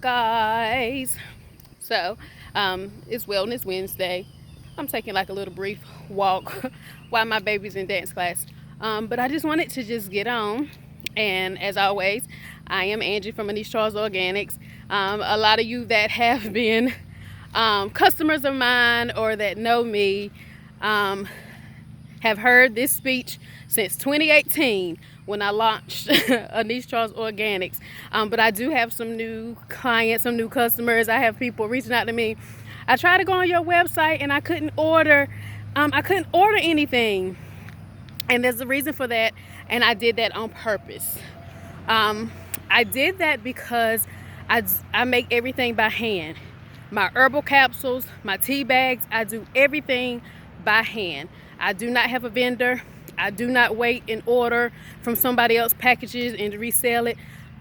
guys? So it's Wellness Wednesday. I'm taking like a little brief walk while my baby's in dance class, but I just wanted to just get on. And as always, I am Angie from Anish Charles Organics. A lot of you that have been customers of mine or that know me have heard this speech since 2018 when I launched Anish Charles Organics. But I do have some new clients, some new customers. I have people reaching out to me. I tried to go on your website and I couldn't order anything. And there's a reason for that, and I did that on purpose. I did that because I make everything by hand. My herbal capsules, my tea bags, I do everything by hand. I do not have a vendor. I do not wait and order from somebody else's packages and resell it.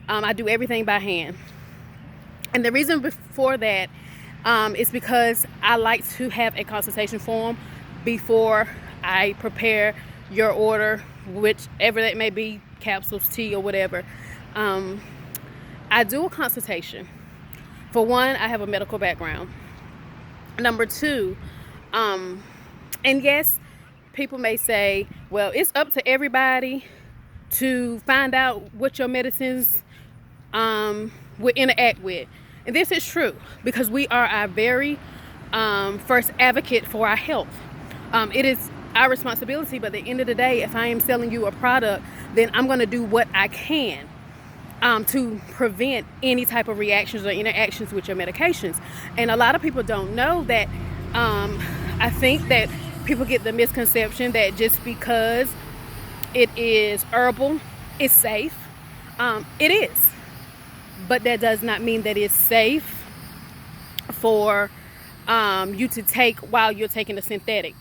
I do everything by hand. And the reason for that is because I like to have a consultation form before I prepare your order, whichever that may be, capsules, tea, or whatever. I do a consultation. For one, I have a medical background. Number two, and yes, people may say, well, it's up to everybody to find out what your medicines will interact with. And this is true because we are our very first advocate for our health. It is our responsibility, but at the end of the day, if I am selling you a product, then I'm going to do what I can to prevent any type of reactions or interactions with your medications. And a lot of people don't know that. I think that people get the misconception that just because it is herbal, it's safe. It is, but that does not mean that it's safe for you to take while you're taking a synthetic.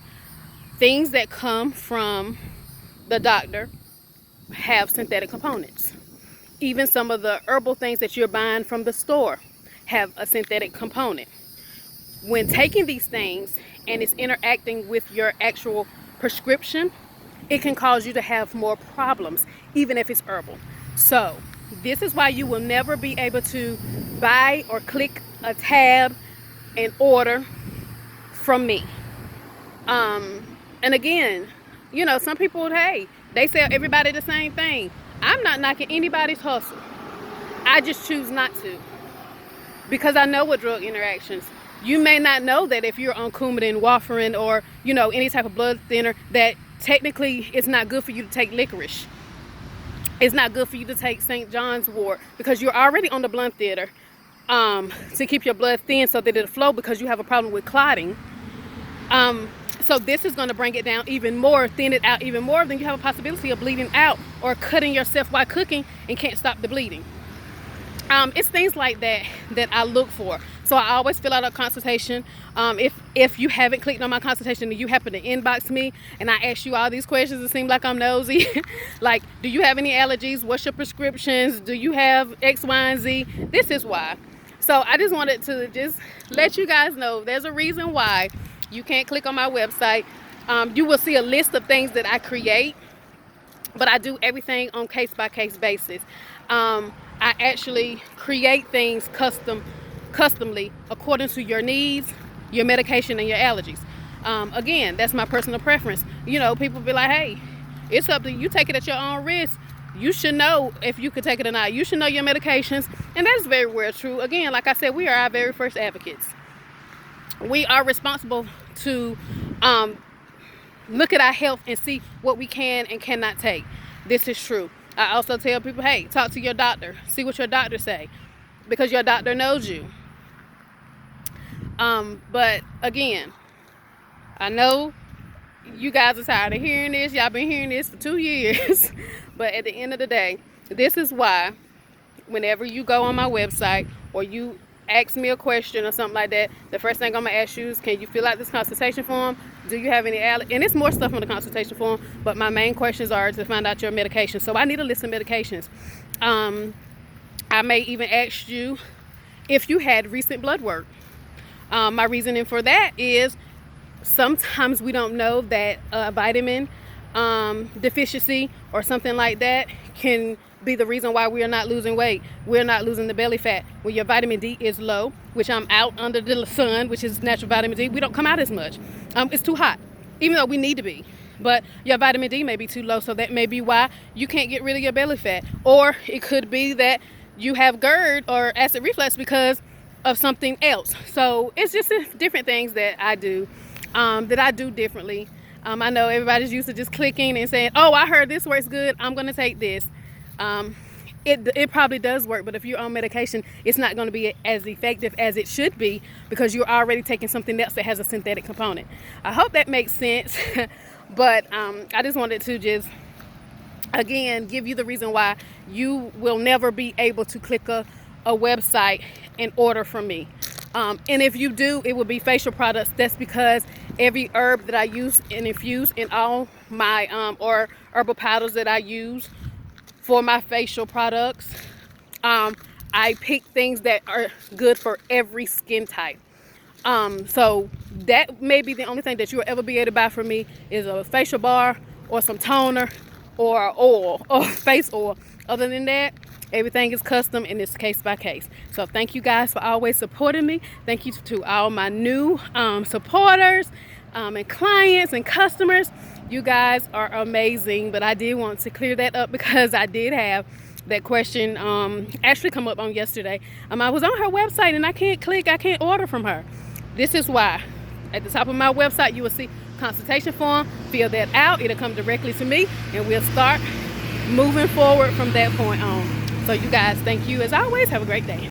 Things that come from the doctor have synthetic components. Even some of the herbal things that you're buying from the store have a synthetic component. When taking these things and it's interacting with your actual prescription, it can cause you to have more problems, even if it's herbal. So this is why you will never be able to buy or click a tab and order from me. And again, you know, some people, hey, they sell everybody the same thing. I'm not knocking anybody's hustle. I just choose not to because I know what drug interactions. You may not know that if you're on Coumadin, warfarin, or, you know, any type of blood thinner, that technically it's not good for you to take licorice. It's not good for you to take St. John's wort because you're already on the blood thinner to keep your blood thin so that it'll flow because you have a problem with clotting. So this is going to bring it down even more, thin it out even more. Then you have a possibility of bleeding out or cutting yourself while cooking and can't stop the bleeding. It's things like that that I look for. So I always fill out a consultation. If you haven't clicked on my consultation and you happen to inbox me and I ask you all these questions, it seems like I'm nosy. Like, do you have any allergies? What's your prescriptions? Do you have X, Y, and Z? This is why. So I just wanted to just let you guys know there's a reason why you can't click on my website. You will see a list of things that I create, but I do everything on case-by-case basis. I actually create things customly according to your needs, your medication, and your allergies. Again, that's my personal preference. You know, people be like, hey, it's up to you. Take it at your own risk. You should know if you could take it or not. You should know your medications, and that is very well true. Again, like I said, we are our very first advocates. We are responsible to look at our health and see what we can and cannot take. This is true. I also tell people, hey, talk to your doctor. See what your doctor say, because your doctor knows you. But again, I know you guys are tired of hearing this. Y'all been hearing this for 2 years. But at the end of the day, this is why whenever you go on my website or you ask me a question or something like that, the first thing I'm gonna ask you is, can you fill out this consultation form? Do you have any allergies? And it's more stuff on the consultation form, but my main questions are to find out your medication. So I need a list of medications. I may even ask you if you had recent blood work. My reasoning for that is sometimes we don't know that vitamin deficiency or something like that can be the reason why we are not losing weight. We're not losing the belly fat. When your vitamin D is low, which I'm out under the sun, which is natural vitamin D, we don't come out as much. It's too hot, even though we need to be. But your vitamin D may be too low, so that may be why you can't get rid of your belly fat. Or it could be that you have GERD or acid reflux because of something else. So it's just different things that I do differently. I know everybody's used to just clicking and saying, oh, I heard this works good, I'm going to take this. It probably does work, but if you're on medication, it's not going to be as effective as it should be because you're already taking something else that has a synthetic component. I hope that makes sense. But I just wanted to just, again, give you the reason why you will never be able to click a website and order from me. And if you do, it will be facial products. That's because every herb that I use and infuse in all my or herbal powders that I use for my facial products, I pick things that are good for every skin type. So that may be the only thing that you'll ever be able to buy from me is a facial bar or some toner or oil or face oil. Other than that, everything is custom and it's case by case. So thank you guys for always supporting me. Thank you to all my new supporters and clients and customers. You guys are amazing. But I did want to clear that up because I did have that question actually come up on yesterday. I was on her website and I can't order from her. This is why. At the top of my website, you will see consultation form. Fill that out. It'll come directly to me and we'll start moving forward from that point on. So you guys, thank you as always. Have a great day.